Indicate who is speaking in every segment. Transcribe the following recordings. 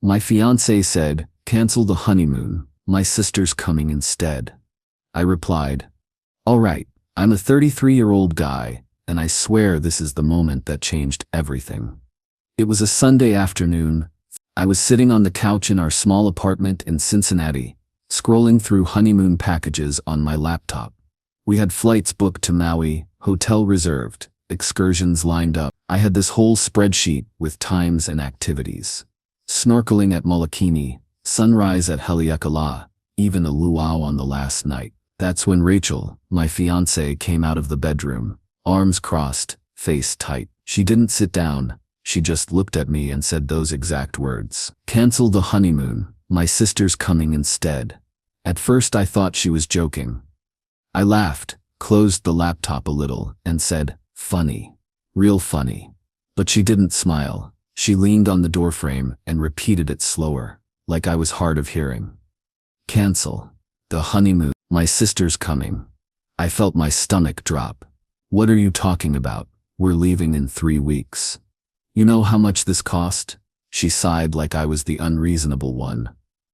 Speaker 1: My fiancé said, "Cancel the honeymoon, my sister's coming instead." I replied, "All right, I'm a 33-year-old guy, and I swear this is the moment that changed everything." It was a Sunday afternoon. I was sitting on the couch in our small apartment in Cincinnati, scrolling through honeymoon packages on my laptop. We had flights booked to Maui, hotel reserved, excursions lined up. I had this whole spreadsheet with times and activities. Snorkeling at Molokini, sunrise at Haleakala, even a luau on the last night. That's when Rachel, my fiancée, came out of the bedroom, arms crossed, face tight. She didn't sit down, she just looked at me and said those exact words. "Cancel the honeymoon, my sister's coming instead." At first I thought she was joking. I laughed, closed the laptop a little, and said, "Funny. Real funny." But she didn't smile. She leaned on the doorframe and repeated it slower, like I was hard of hearing. "Cancel the honeymoon, my sister's coming." I felt my stomach drop. "What are you talking about? We're leaving in 3 weeks. You know how much this cost?" She sighed like I was the unreasonable one.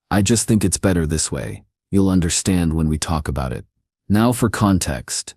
Speaker 1: "I just think it's better this way. You'll understand when we talk about it." Now for context.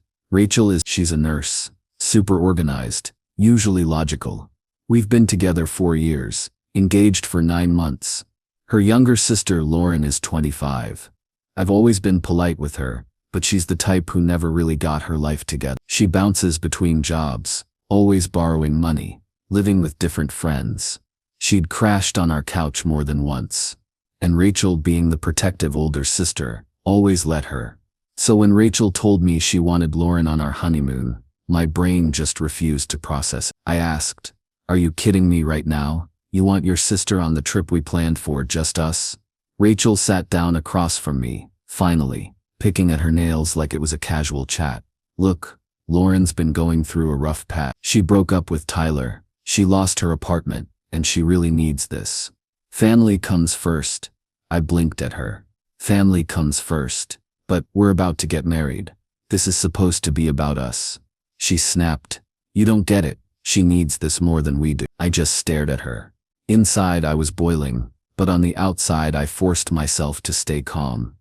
Speaker 1: She's a nurse, super organized, usually logical. We've been together 4 years, engaged for 9 months. Her younger sister Lauren is 25. I've always been polite with her, but she's the type who never really got her life together. She bounces between jobs, always borrowing money, living with different friends. She'd crashed on our couch more than once. And Rachel, being the protective older sister, always let her. So when Rachel told me she wanted Lauren on our honeymoon, my brain just refused to process. I asked, "Are you kidding me right now? You want your sister on the trip we planned for just us?" Rachel sat down across from me, finally, picking at her nails like it was a casual chat. "Look, Lauren's been going through a rough patch. She broke up with Tyler, she lost her apartment, and she really needs this. Family comes first." I blinked at her. "Family comes first. But we're about to get married. This is supposed to be about us." She snapped, "You don't get it. She needs this more than we do." I just stared at her. Inside I was boiling, but on the outside I forced myself to stay calm.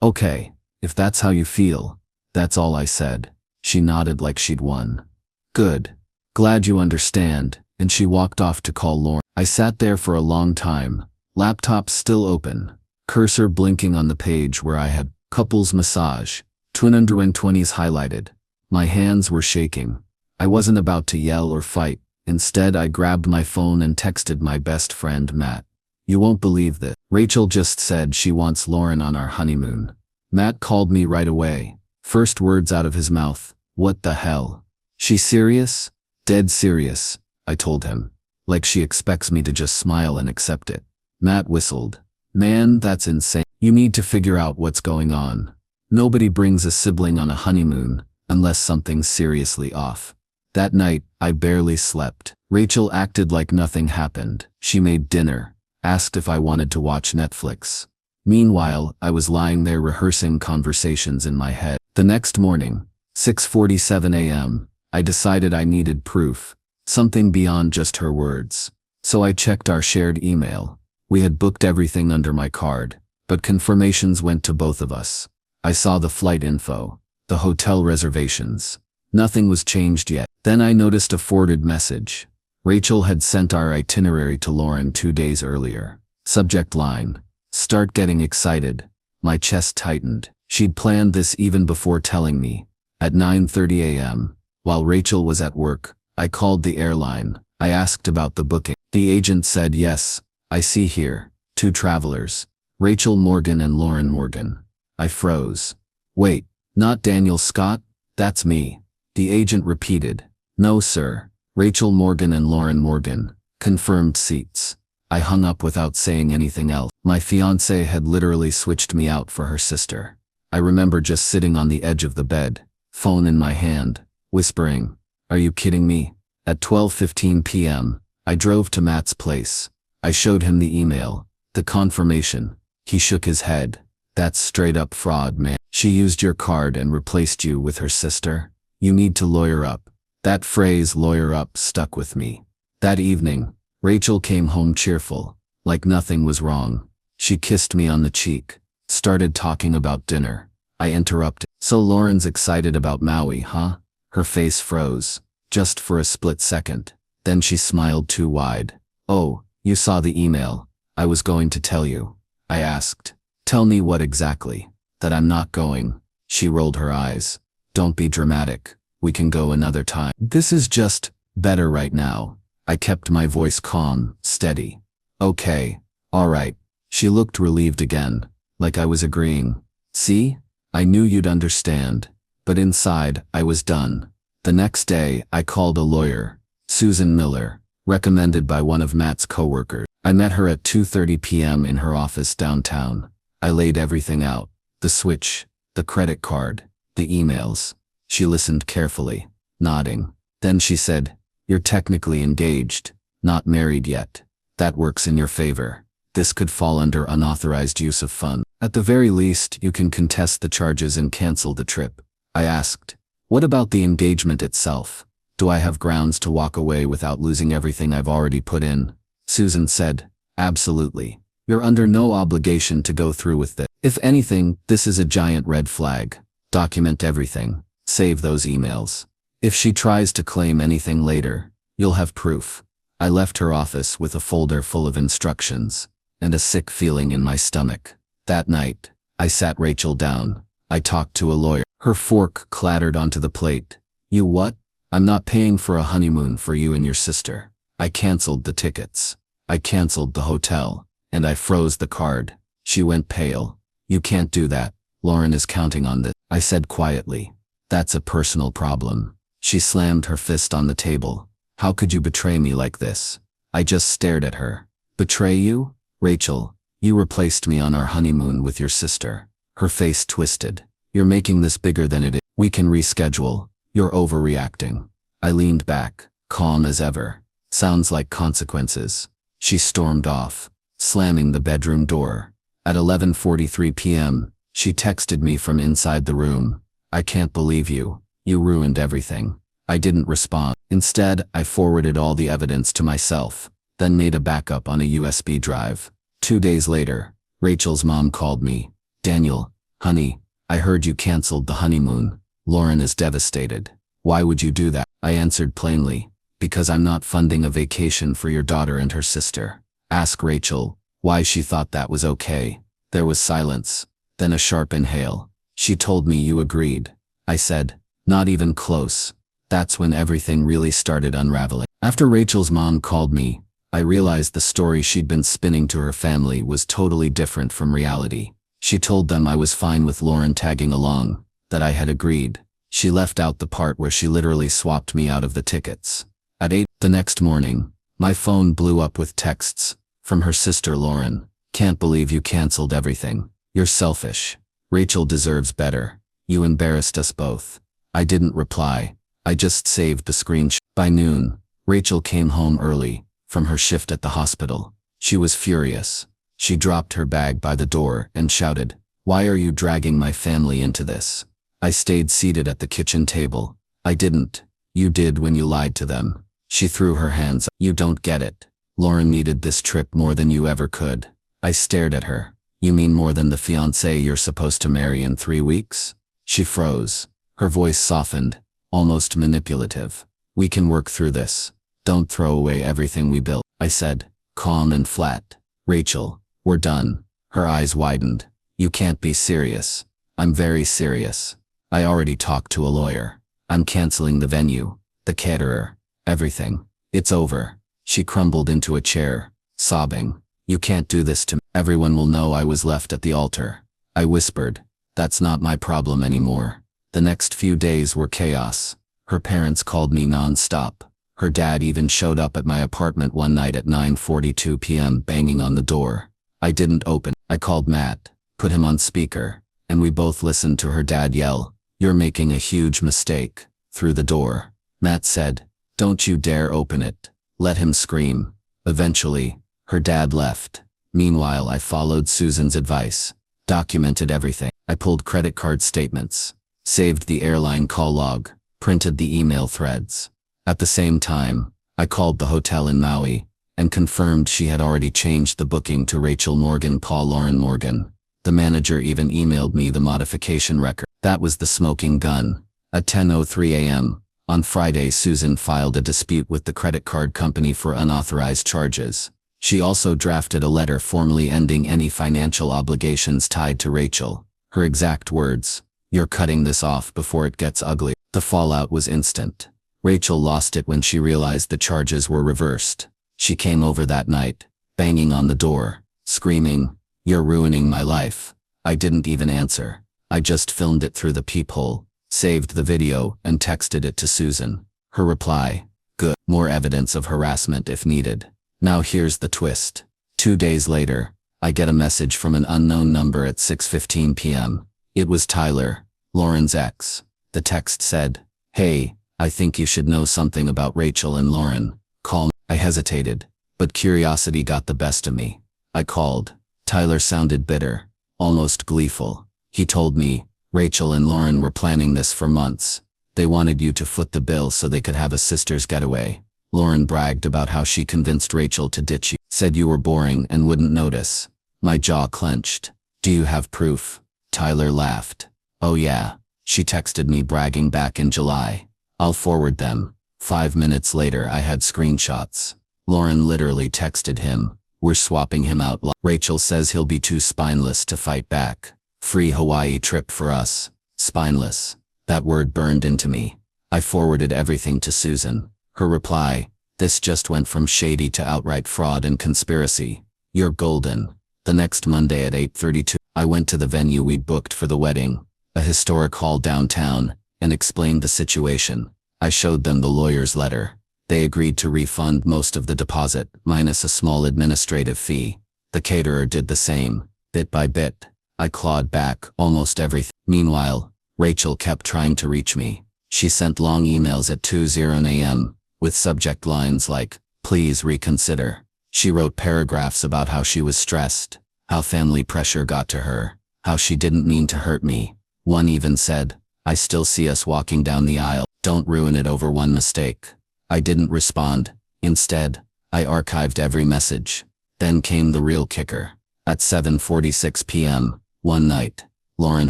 Speaker 1: "Okay, if that's how you feel, that's all," I said. She nodded like she'd won. "Good. Glad you understand," and she walked off to call Lauren. I sat there for a long time, laptop still open, cursor blinking on the page where I had couples massage, twin under 20s highlighted. My hands were shaking. I wasn't about to yell or fight. Instead, I grabbed my phone and texted my best friend Matt. "You won't believe this. Rachel just said she wants Lauren on our honeymoon." Matt called me right away. First words out of his mouth, "What the hell? She serious?" "Dead serious," I told him. Like she expects me to just smile and accept it. Matt whistled. "Man, that's insane. You need to figure out what's going on. Nobody brings a sibling on a honeymoon, unless something's seriously off." That night, I barely slept. Rachel acted like nothing happened. She made dinner, asked if I wanted to watch Netflix. Meanwhile, I was lying there rehearsing conversations in my head. The next morning, 6:47 a.m., I decided I needed proof, something beyond just her words. So I checked our shared email. We had booked everything under my card, but confirmations went to both of us. I saw the flight info, the hotel reservations. Nothing was changed yet. Then I noticed a forwarded message. Rachel had sent our itinerary to Lauren 2 days earlier. Subject line, "Start getting excited." My chest tightened. She'd planned this even before telling me. At 9:30 a.m., while Rachel was at work, I called the airline. I asked about the booking. The agent said, "Yes, I see here, 2 travelers, Rachel Morgan and Lauren Morgan." I froze. "Wait, not Daniel Scott? That's me." The agent repeated, "No sir, Rachel Morgan and Lauren Morgan, confirmed seats." I hung up without saying anything else. My fiancée had literally switched me out for her sister. I remember just sitting on the edge of the bed, phone in my hand, whispering, "Are you kidding me?" At 12:15 p.m., I drove to Matt's place. I showed him the email, the confirmation. He shook his head. "That's straight up fraud, man. She used your card and replaced you with her sister. You need to lawyer up." That phrase, "lawyer up," stuck with me. That evening, Rachel came home cheerful, like nothing was wrong. She kissed me on the cheek, started talking about dinner. I interrupted. So Lauren's excited about Maui, huh? Her face froze, just for a split second. Then she smiled too wide. Oh, you saw the email. I was going to tell you. I asked. Tell me what exactly? That I'm not going. She rolled her eyes. Don't be dramatic. We can go another time. This is just better right now. I kept my voice calm, steady. Okay, all right. She looked relieved again, like I was agreeing. See? I knew you'd understand. But inside, I was done. The next day, I called a lawyer, Susan Miller, recommended by one of Matt's coworkers. I met her at 2:30 p.m. in her office downtown. I laid everything out. The switch, the credit card, the emails. She listened carefully, nodding. Then she said, "You're technically engaged, not married yet. That works in your favor. This could fall under unauthorized use of funds. At the very least, you can contest the charges and cancel the trip." I asked, "What about the engagement itself? Do I have grounds to walk away without losing everything I've already put in?" Susan said, "Absolutely. You're under no obligation to go through with this. If anything, this is a giant red flag. Document everything. Save those emails. If she tries to claim anything later, you'll have proof." I left her office with a folder full of instructions and a sick feeling in my stomach. That night, I sat Rachel down. I talked to a lawyer. Her fork clattered onto the plate. "You what? I'm not paying for a honeymoon for you and your sister." I canceled the tickets. I canceled the hotel. And I froze the card. She went pale. "You can't do that. Lauren is counting on this," I said quietly. "That's a personal problem." She slammed her fist on the table. "How could you betray me like this?" I just stared at her. "Betray you? Rachel, you replaced me on our honeymoon with your sister." Her face twisted. "You're making this bigger than it is. We can reschedule. You're overreacting." I leaned back, calm as ever. "Sounds like consequences." She stormed off, slamming the bedroom door. At 11:43 p.m., she texted me from inside the room. "I can't believe you. You ruined everything." I didn't respond. Instead, I forwarded all the evidence to myself, then made a backup on a USB drive. 2 days later, Rachel's mom called me. "Daniel, honey, I heard you canceled the honeymoon. Lauren is devastated." "Why would you do that?" I answered plainly. "Because I'm not funding a vacation for your daughter and her sister." Ask Rachel why she thought that was okay. There was silence, then a sharp inhale. "She told me you agreed." I said, "Not even close." That's when everything really started unraveling. After Rachel's mom called me, I realized the story she'd been spinning to her family was totally different from reality. She told them I was fine with Lauren tagging along, that I had agreed. She left out the part where she literally swapped me out of the tickets. At 8 the next morning, my phone blew up with texts from her sister Lauren. "Can't believe you canceled everything. You're selfish. Rachel deserves better. You embarrassed us both." I didn't reply. I just saved the screenshot. By noon, Rachel came home early from her shift at the hospital. She was furious. She dropped her bag by the door and shouted, "Why are you dragging my family into this?" I stayed seated at the kitchen table. "I didn't. You did when you lied to them." She threw her hands up. "You don't get it. Lauren needed this trip more than you ever could." I stared at her. "You mean more than the fiancé you're supposed to marry in 3 weeks?" She froze. Her voice softened, almost manipulative. "We can work through this. Don't throw away everything we built," I said, calm and flat. "Rachel, we're done." Her eyes widened. "You can't be serious." "I'm very serious. I already talked to a lawyer. I'm canceling the venue, the caterer, everything. It's over." She crumbled into a chair, sobbing. "You can't do this to me. Everyone will know I was left at the altar." I whispered, "That's not my problem anymore." The next few days were chaos. Her parents called me non-stop. Her dad even showed up at my apartment one night at 9:42 p.m. banging on the door. I didn't open. I called Matt, put him on speaker, and we both listened to her dad yell, "You're making a huge mistake," through the door. Matt said, "Don't you dare open it. Let him scream." Eventually, her dad left. Meanwhile, I followed Susan's advice, documented everything. I pulled credit card statements, saved the airline call log, printed the email threads. At the same time, I called the hotel in Maui and confirmed she had already changed the booking to Rachel Morgan Paul Lauren Morgan. The manager even emailed me the modification record. That was the smoking gun. At 10:03 a.m. on Friday, Susan filed a dispute with the credit card company for unauthorized charges. She also drafted a letter formally ending any financial obligations tied to Rachel. Her exact words, "You're cutting this off before it gets ugly." The fallout was instant. Rachel lost it when she realized the charges were reversed. She came over that night, banging on the door, screaming, "You're ruining my life." I didn't even answer. I just filmed it through the peephole, saved the video, and texted it to Susan. Her reply, "Good. More evidence of harassment if needed." Now here's the twist. 2 days later, I get a message from an unknown number at 6:15 p.m. It was Tyler, Lauren's ex. The text said, "Hey, I think you should know something about Rachel and Lauren. Call me." I hesitated, but curiosity got the best of me. I called. Tyler sounded bitter, almost gleeful. He told me, "Rachel and Lauren were planning this for months. They wanted you to foot the bill so they could have a sister's getaway. Lauren bragged about how she convinced Rachel to ditch you, said you were boring and wouldn't notice." My jaw clenched. "Do you have proof?" Tyler laughed. "Oh yeah." She texted me bragging back in July. "I'll forward them." 5 minutes later I had screenshots. Lauren literally texted him, "We're swapping him out. Rachel says he'll be too spineless to fight back. Free Hawaii trip for us." Spineless. That word burned into me. I forwarded everything to Susan. Her reply, "This just went from shady to outright fraud and conspiracy. You're golden." The next Monday at 8:32, I went to the venue we'd booked for the wedding, a historic hall downtown, and explained the situation. I showed them the lawyer's letter. They agreed to refund most of the deposit, minus a small administrative fee. The caterer did the same, bit by bit. I clawed back almost everything. Meanwhile, Rachel kept trying to reach me. She sent long emails at 2:00 a.m., with subject lines like, "Please reconsider." She wrote paragraphs about how she was stressed, how family pressure got to her, how she didn't mean to hurt me. One even said, "I still see us walking down the aisle. Don't ruin it over one mistake." I didn't respond. Instead, I archived every message. Then came the real kicker. At 7:46 p.m., one night, Lauren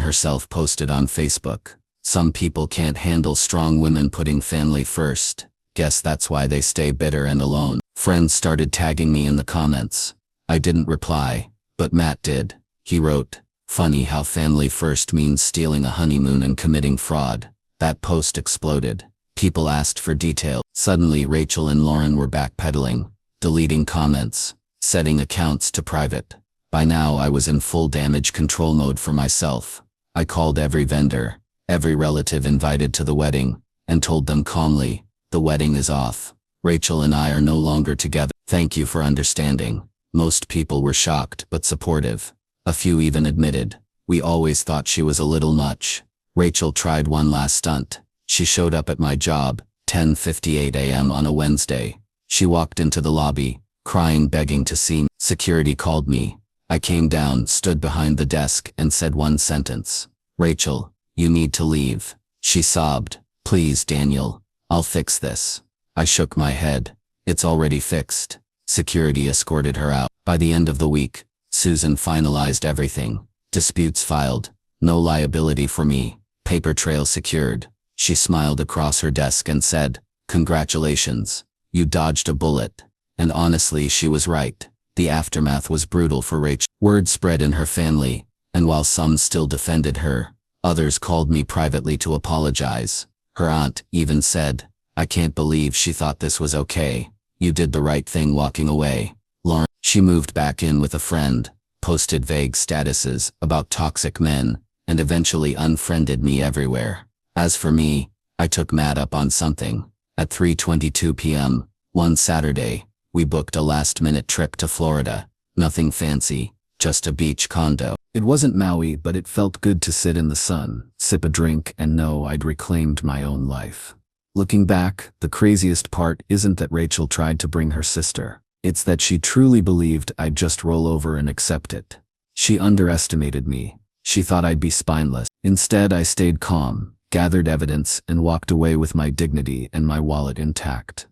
Speaker 1: herself posted on Facebook, "Some people can't handle strong women putting family first. Guess that's why they stay bitter and alone." Friends started tagging me in the comments. I didn't reply, but Matt did. He wrote, "Funny how family first means stealing a honeymoon and committing fraud." That post exploded. People asked for detail. Suddenly Rachel and Lauren were backpedaling, deleting comments, setting accounts to private. By now I was in full damage control mode for myself. I called every vendor, every relative invited to the wedding, and told them calmly, "The wedding is off. Rachel and I are no longer together. Thank you for understanding." Most people were shocked but supportive. A few even admitted, "We always thought she was a little much." Rachel tried one last stunt. She showed up at my job, 10:58 a.m. on a Wednesday. She walked into the lobby, crying, begging to see me. Security called me. I came down, stood behind the desk, and said one sentence, "Rachel, you need to leave." She sobbed, "Please, Daniel, I'll fix this." I shook my head. "It's already fixed." Security escorted her out. By the end of the week, Susan finalized everything. Disputes filed. No liability for me. Paper trail secured. She smiled across her desk and said, "Congratulations. You dodged a bullet." And honestly, she was right. The aftermath was brutal for Rachel. Word spread in her family, and while some still defended her, others called me privately to apologize. Her aunt even said, "I can't believe she thought this was okay. You did the right thing walking away." Lauren, she moved back in with a friend, posted vague statuses about toxic men, and eventually unfriended me everywhere. As for me, I took Matt up on something. At 3:22 p.m., one Saturday, we booked a last-minute trip to Florida. Nothing fancy, just a beach condo. It wasn't Maui, but it felt good to sit in the sun, sip a drink, and know I'd reclaimed my own life. Looking back, the craziest part isn't that Rachel tried to bring her sister. It's that she truly believed I'd just roll over and accept it. She underestimated me. She thought I'd be spineless. Instead, I stayed calm, gathered evidence, and walked away with my dignity and my wallet intact.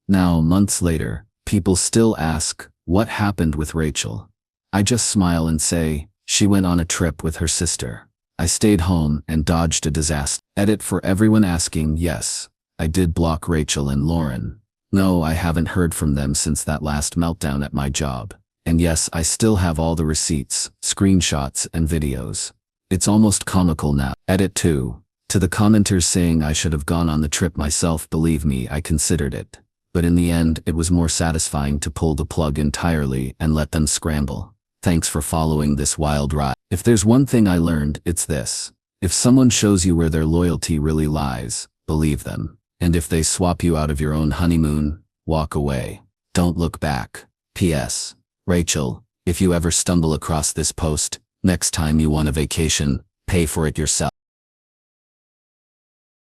Speaker 1: Now, months later, People still ask, what happened with Rachel? I just smile and say, she went on a trip with her sister. I stayed home and dodged a disaster. Edit for everyone asking, yes, I did block Rachel and Lauren. No, I haven't heard from them since that last meltdown at my job. And yes, I still have all the receipts, screenshots, and videos. It's almost comical now. Edit 2. To the commenters saying I should have gone on the trip myself, believe me, I considered it. But in the end, it was more satisfying to pull the plug entirely and let them scramble. Thanks for following this wild ride. If there's one thing I learned, it's this. If someone shows you where their loyalty really lies, believe them. And if they swap you out of your own honeymoon, walk away. Don't look back. P.S. Rachel, if you ever stumble across this post, next time you want a vacation, pay for it yourself.